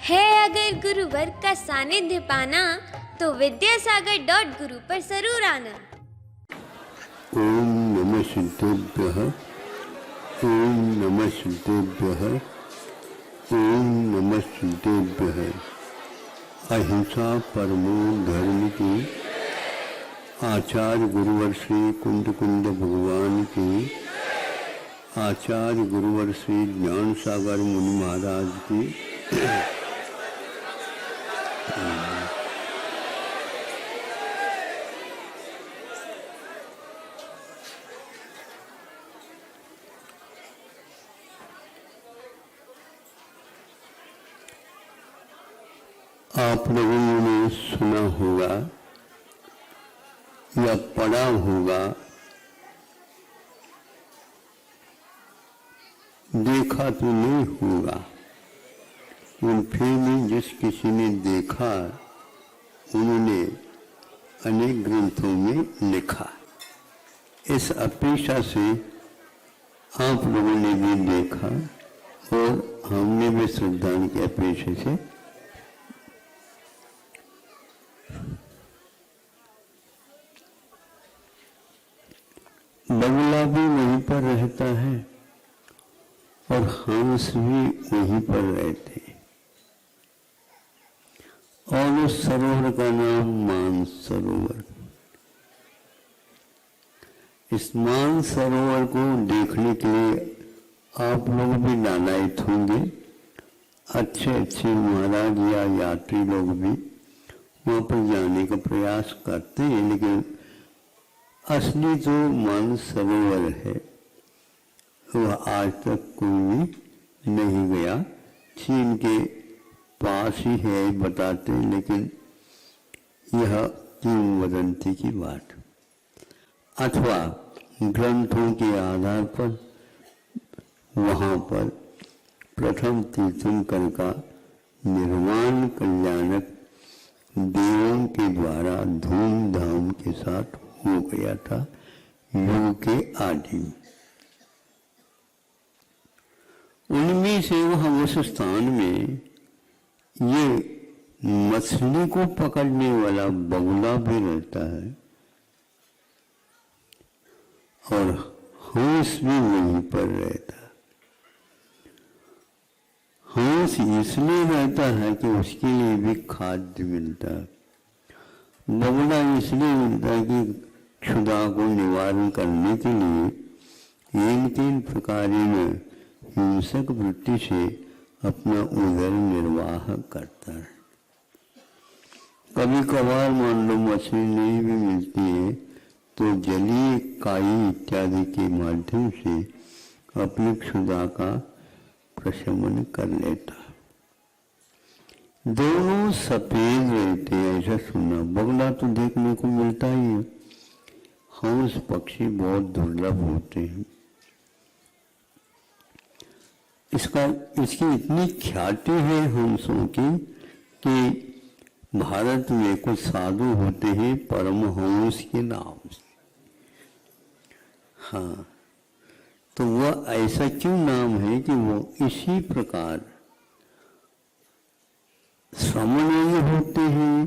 है अगर गुरुवर का सानिध्य पाना तो विद्यासागर.गुरु पर जरूर आना। ओम नमः सिद्धेभ्यः, ओम नमः सिद्धेभ्यः, ओम नमः सिद्धेभ्यः। अहिंसा परमो धर्म की आचार्य गुरुवर श्री कुंद कुंद भगवान की, आचार्य गुरुवर श्री ज्ञान सागर मुनि महाराज की, आप लोगों ने सुना होगा या पढ़ा होगा, देखा तो नहीं होगा, लेकिन फिर भी जिस किसी ने देखा उन्होंने अनेक ग्रंथों में लिखा। इस अपेक्षा से आप लोगों ने भी देखा और हमने भी श्रद्धांजलि की अपेक्षा से बगुला भी वहीं पर रहता है और हंस भी वहीं पर रहते हैं और उस सरोवर का नाम मानसरोवर। इस मानसरोवर को देखने के लिए आप लोग भी लालायित होंगे। अच्छे अच्छे महाराज या यात्री लोग भी वहाँ पर जाने का प्रयास करते हैं, लेकिन असली जो मानसरोवर है वह आज तक कोई भी नहीं गया। चीन के पास ही है बताते हैं, लेकिन यह किंवदंती की बात अथवा ग्रंथों के आधार पर वहाँ पर प्रथम तीर्थंकर का निर्माण कल्याणक देवों के द्वारा धूमधाम के साथ हो गया था युग के आदि में। उनमें से वह उस स्थान में ये मछली को पकड़ने वाला बगुला भी रहता है और हंस भी वहीं पर रहता है। हंस इसलिए रहता है कि उसके लिए भी खाद्य मिलता है। बगुला इसलिए मिलता है कि क्षुधा को निवारण करने के लिए इन तीन प्रकार में हिंसक वृत्ति से अपना उदर निर्वाह करता है। कभी कभार मान लो मछली नहीं भी मिलती है तो जलीय काई इत्यादि के माध्यम से अपनी क्षुधा का प्रशमन कर लेता है। दोनों सफेद रहते हैं, ऐसा सुना। बगुला तो देखने को मिलता ही है, हंस पक्षी बहुत दुर्लभ होते हैं। इसकी इतनी ख्याति है हंसों की कि भारत में कुछ साधु होते हैं परमहंस के नाम से। हाँ, तो वह ऐसा क्यों नाम है कि वो इसी प्रकार श्रमण यदि होते हैं,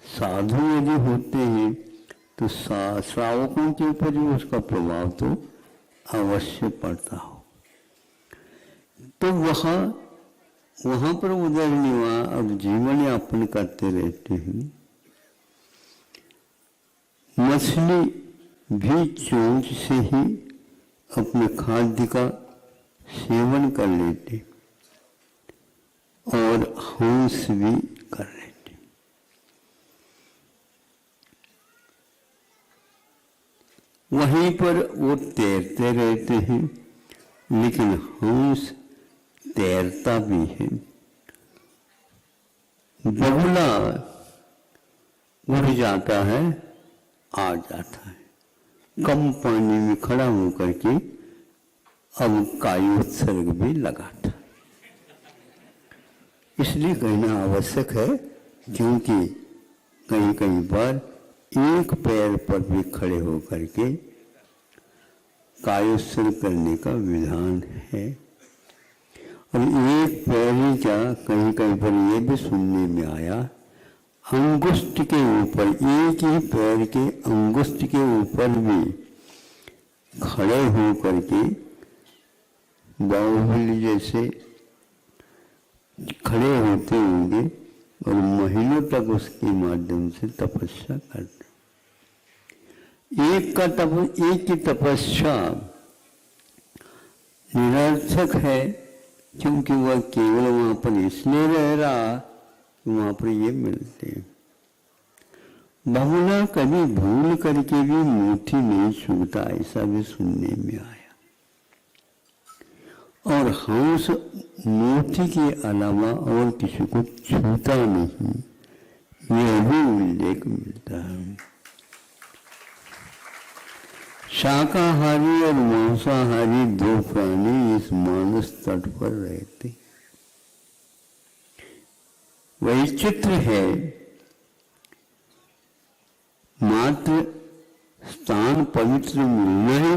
साधु यदि होते हैं तो श्रावकों के ऊपर भी उसका प्रभाव तो अवश्य पड़ता हो। तो वहां पर उदर निवाह और जीवन यापन करते रहते हैं। मछली भी चोंच से ही अपने खाद्य का सेवन कर लेते और हंस भी कर लेते। वहीं पर वो तैरते रहते हैं, लेकिन हंस तैरता भी है। बगुला उड़ जाता है, आ जाता है, कम पानी में खड़ा होकर के अब कायोत्सर्ग भी लगाता है। इसलिए कहना आवश्यक है, क्योंकि कहीं कहीं पर एक पैर पर भी खड़े होकर के कायोत्सर्ग करने का विधान है। और एक पैर ही क्या, कहीं कहीं पर ये भी सुनने में आया, अंगुष्ठ के ऊपर, एक ही पैर के अंगुष्ठ के ऊपर भी खड़े हो करके बाहुबली जैसे खड़े होते होंगे और महीनों तक उसके माध्यम से तपस्या करते। एक की तपस्या निरर्थक है, क्योंकि वह केवल वहां पर इसलिए रह रहा कि वहां पर ये मिलते हैं। बहुला कभी भूल करके भी मूठी नहीं छूता, ऐसा भी सुनने में आया। और हंस मूठी के अलावा और किसी को छूता नहीं, यह भी उल्लेख मिलता है। शाकाहारी और मांसाहारी दो प्राणी इस मानस तट पर रहते। वैचित्र है, मात्र स्थान पवित्र मिलना ही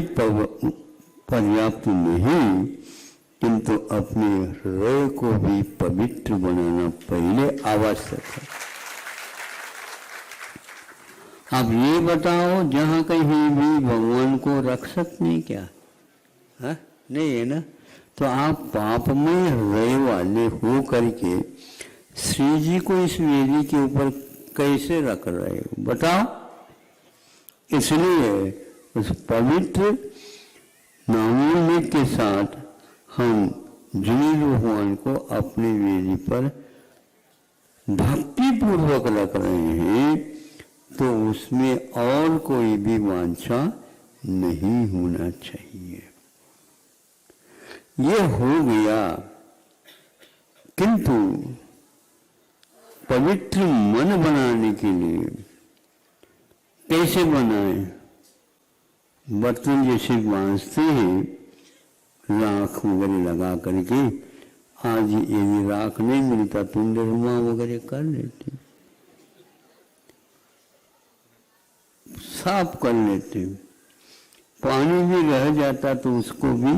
पर्याप्त नहीं, किंतु अपने हृदय को भी पवित्र बनाना पहले आवश्यक है। अब ये बताओ, जहां कहीं भी भगवान को रख सकते हैं क्या? हा? नहीं है ना? तो आप पापमय हृदय वाले हो करके श्री जी को इस वेदी के ऊपर कैसे रख रहे हो, बताओ? इसलिए उस पवित्र नामोल्लेख के साथ हम जुनील भगवान को अपनी वेदी पर भक्ति पूर्वक रख रहे हैं, तो उसमें और कोई भी वांछा नहीं होना चाहिए। ये हो गया, किंतु पवित्र मन बनाने के लिए कैसे बनाए? बर्तन जैसे बांधते हैं, राख वगैरह लगा करके, आज यदि राख नहीं मिलता तो निर्मा वगैरह कर लेते, साफ कर लेते। पानी भी रह जाता तो उसको भी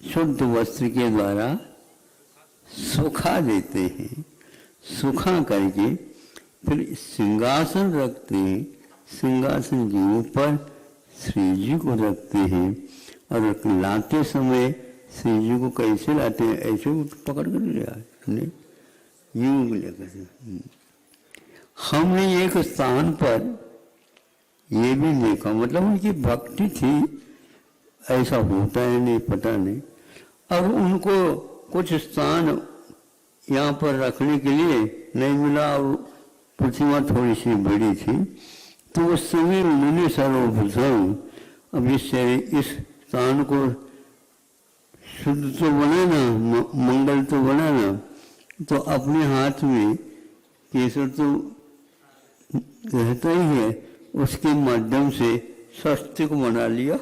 शुद्ध वस्त्र के द्वारा सुखा देते हैं। सुखा करके फिर सिंहासन रखते हैं, सिंहासन के ऊपर श्री जी को रखते हैं। और लाते समय श्री जी को कैसे लाते हैं? ऐसे पकड़ कर ले आए, यूं लेकर। हमने एक स्थान पर ये भी देखा, मतलब उनकी भक्ति थी, ऐसा होता है नहीं पता नहीं। अब उनको कुछ स्थान यहाँ पर रखने के लिए नहीं मिला और प्रतिमा थोड़ी सी बड़ी थी, तो उस समय उन्होंने सर्वप्रथम अब इस स्थान को शुद्ध तो बनाना, मंगल तो बनाना, तो अपने हाथ में केसर तो रहता ही है, उसके माध्यम से स्वस्तिक बना लिया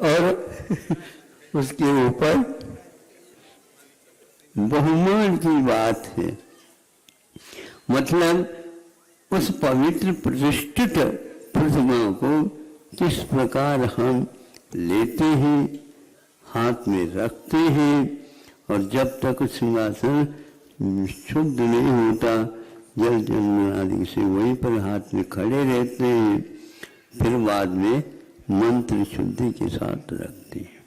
और उसके ऊपर बहुमान की बात है, मतलब उस पवित्र प्रतिष्ठित प्रतिमा को किस प्रकार हम लेते हैं, हाथ में रखते हैं, और जब तक सिंहासन शुद्ध नहीं होता, जल जल आदि से वहीं पर हाथ में खड़े रहते हैं, फिर बाद में मंत्र शुद्धि के साथ रखते हैं।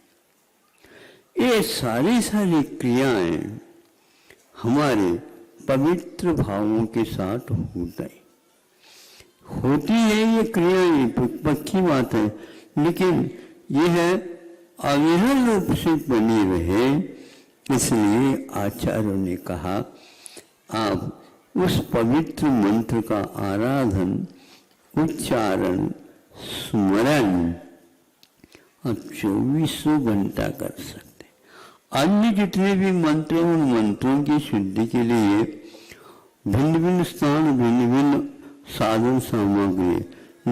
ये सारी क्रियाएं हमारे पवित्र भावों के साथ होती है। ये क्रियाएं पक्की बात है, लेकिन यह अविरल रूप से बनी रहे, इसलिए आचार्यों ने कहा आप उस पवित्र मंत्र का आराधन, उच्चारण, स्मरण अब 24 घंटा कर सकते। अन्य जितने भी मंत्र, उन मंत्रों की शुद्धि के लिए भिन्न भिन्न स्थान, भिन्न भिन्न साधन सामग्री,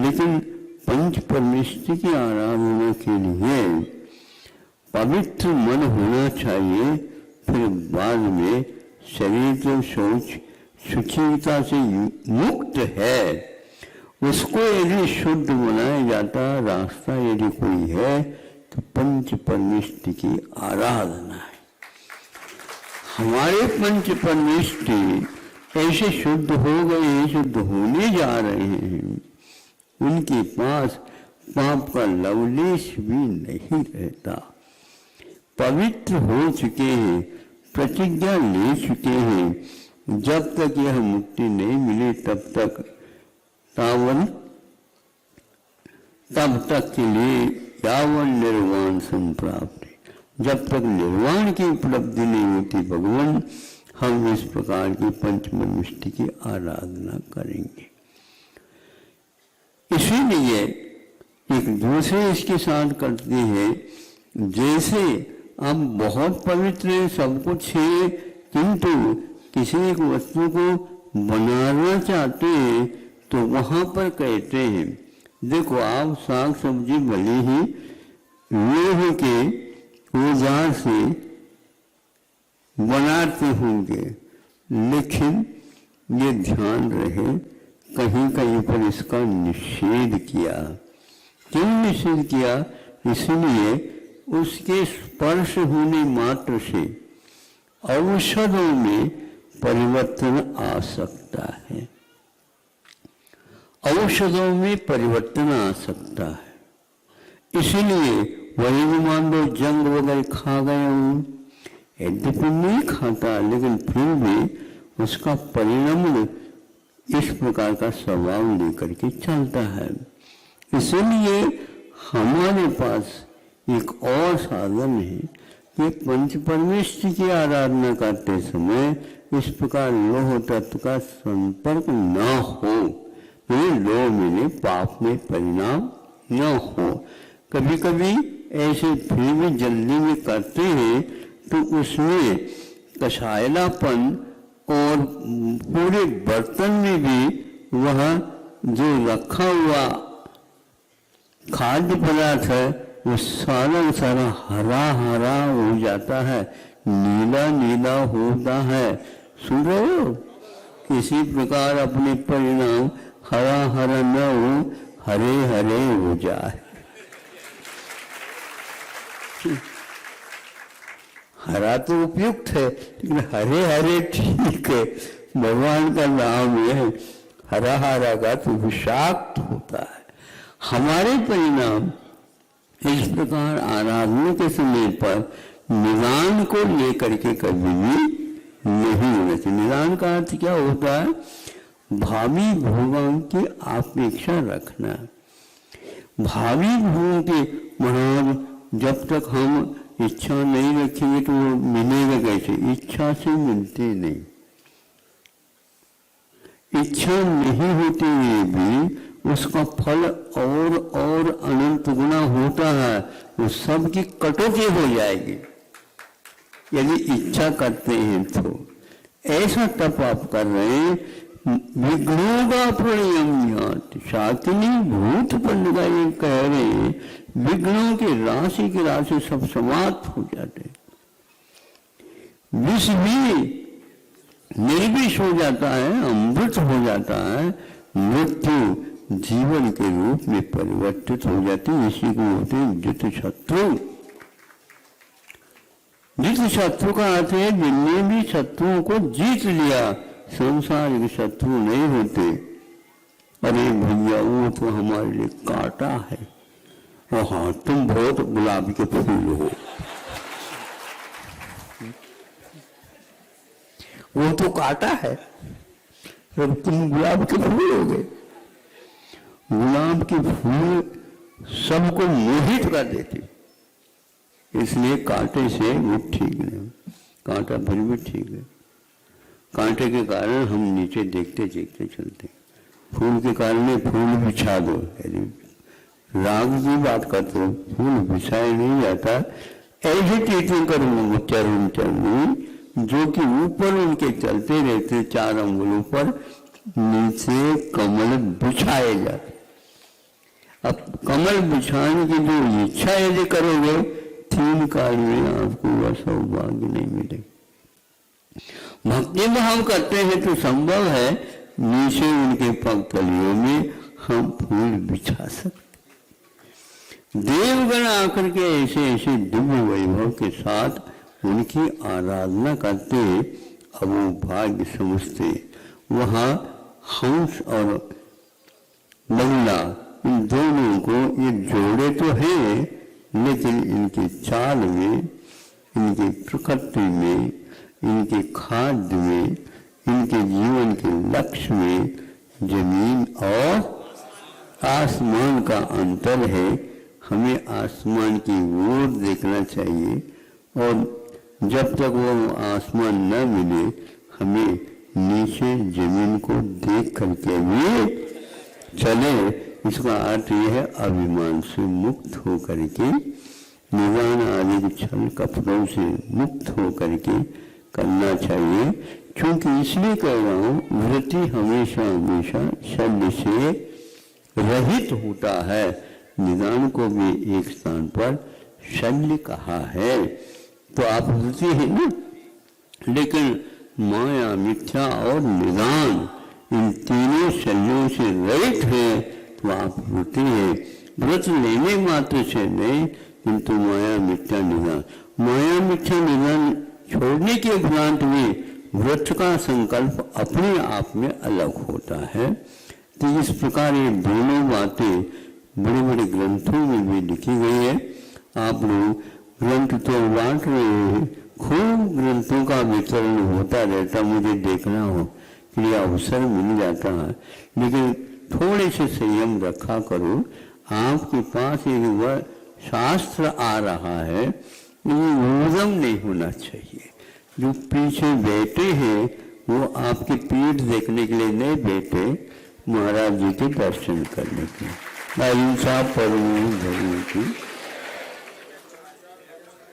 लेकिन पंच परमेश्वर की आराधना के लिए पवित्र मन होना चाहिए। फिर बाद में शरीर तो शौच शुचिता से मुक्त है, उसको यदि शुद्ध बनाया जाता रास्ता यदि कोई है तो पंच परमेष्टि की आराधना है। हमारे पंच परमेष्टि ऐसे शुद्ध हो गए, शुद्ध होने जा रहे हैं, उनके पास पाप का लवलेश भी नहीं रहता। पवित्र हो चुके हैं, प्रतिज्ञा ले चुके हैं। जब तक यह मुक्ति नहीं मिले तब तक के लिए यावन निर्वाण संप्राप्ति, जब तक निर्वाण की उपलब्धि नहीं होती भगवान, हम इस प्रकार की पंचमनिष्ठि की आराधना करेंगे। इसीलिए एक दूसरे इसके साथ करते हैं, जैसे हम बहुत पवित्र हैं, सब कुछ है, किंतु किसी एक वस्तु को बनाना चाहते हैं तो वहां पर कहते हैं, देखो आप साग सब्जी भले ही लोहे के औजार से बनाते होंगे, लेकिन ये ध्यान रहे कहीं कहीं पर इसका निषेध किया। क्यों निषेध किया? इसलिए उसके स्पर्श होने मात्र से औषधों में परिवर्तन आ सकता है, औषधों में परिवर्तन आ सकता है। इसलिए वही मान लो जंग वगैरह खा गया हूं, यद्यपि नहीं खाता लेकिन फिर भी उसका परिणाम इस प्रकार का स्वभाव लेकर के चलता है। इसलिए हमारे पास एक और साधन है कि पंच परमेष्टि की आराधना करते समय इस प्रकार लोह तत्व का संपर्क न हो, लोह मिले पाप में परिणाम न हो। कभी कभी ऐसे फिर भी जल्दी में करते हैं तो उसमें कसायलापन और पूरे बर्तन में भी वह जो रखा हुआ खाद्य पदार्थ है वो सारा सारा हरा हरा हो जाता है, नीला नीला होता है। सुन रहे हो? किसी प्रकार अपने परिणाम हरा हरा न हो, हरे हरे हो जाए। हरा तो उपयुक्त है लेकिन हरे हरे ठीक है, भगवान का नाम है। हरा हरा का तो विषाक्त होता है। हमारे परिणाम इस प्रकार आराधना के समय पर निदान को लेकर के कभी भी नहीं होना चाहिए। निदान का अर्थ क्या होता है? भावी भोगों की अपेक्षा रखना। भावी भोगों के महाराज जब तक हम इच्छा नहीं रखेंगे तो वो मिलेगा कैसे? इच्छा से मिलते नहीं। इच्छा नहीं होते हुए भी उसका फल और अनंत गुना होता है, वो सबकी कटौती हो जाएगी यदि इच्छा करते हैं तो। ऐसा तप आप कर रहे हैं, विघ्नों का प्रणयम्यात शाकिनी भूत पंड का ये कह रहे हैं, विघ्नों की राशि सब समाप्त हो जाते, विष भी निर्विष हो जाता है, अमृत हो जाता है, मृत्यु जीवन के रूप में परिवर्तित हो जाती है। इसी को होते हैं जित शत्रु। जित शत्रु का अर्थ है जिनने भी शत्रुओं को जीत लिया, संसार के शत्रु नहीं होते। अरे भैया वो तो हमारे लिए कांटा है, और हाँ तुम बहुत गुलाब के फूल हो, वो तो कांटा है, अब तुम गुलाब के फूल हो गए। गुलाब के फूल सबको मोहित कर देते, इसलिए कांटे से वो ठीक नहीं, कांटा फिर भी ठीक है। कांटे के कारण हम नीचे देखते देखते चलते, फूल के कारण फूल बिछा दो। राग की बात करते हो, फूल बिछाया नहीं जाता। ऐसे टीचिंग करूंगा चरण चरण जो कि ऊपर उनके चलते रहते, चार अंगुलों पर नीचे कमल बिछाए जाते। अब कमल बिछाने की जो इच्छा यदि करोगे, 3 काल में आपको वह सौभाग्य नहीं मिलेगा। भक्ति भाव करते हैं तो संभव है नीचे उनके पग तलियों में हम फूल बिछा सकते। देवगण आकर के ऐसे ऐसे दिव्य वैभव के साथ उनकी आराधना करते, अब वो भाग्य समझते। वहाँ हंस और बगुला इन दोनों को ये जोड़े तो हैं, लेकिन इनकी चाल में, इनकी प्रकृति में, इनके खाद्य में, इनके जीवन के लक्ष्य में जमीन और आसमान का अंतर है। हमें आसमान की ओर देखना चाहिए और जब तक वो आसमान न मिले हमें नीचे जमीन को देख करके भी चले। इसका अर्थ यह है अभिमान से मुक्त हो करके, निदान आदि के छल कपड़ों से मुक्त हो करके करना चाहिए। क्योंकि इसलिए कह रहा हूँ, वृत्ति हमेशा हमेशा शल्य से रहित होता है। निदान को भी एक स्थान पर शल्य कहा है, तो आप वृत्ति है ना, लेकिन माया, मिथ्या और निदान इन तीनों शल्यों से रहित है, तो आप वृत्ति है। व्रत लेने मात्र से नहीं, किंतु माया, मिथ्या, निदान, माया, मिथ्या, निदान छोड़ने के उपरांत में व्रत का संकल्प अपने आप में अलग होता है। तो इस प्रकार ये दोनों बातें बड़े बड़े ग्रंथों में भी लिखी गई है। आप लोग ग्रंथ तो बांट रहे हैं, खूब ग्रंथों का वितरण होता रहता, मुझे देखना हो कि अवसर मिल जाता है, लेकिन थोड़े से संयम रखा करो। आपके पास एक शास्त्र आ रहा है, लेकिन उद्यम नहीं होना चाहिए। जो पीछे बैठे हैं वो आपकी पीठ देखने के लिए नहीं बैठे, महाराज जी के दर्शन करने के लिए। अहिंसा परमो धर्म की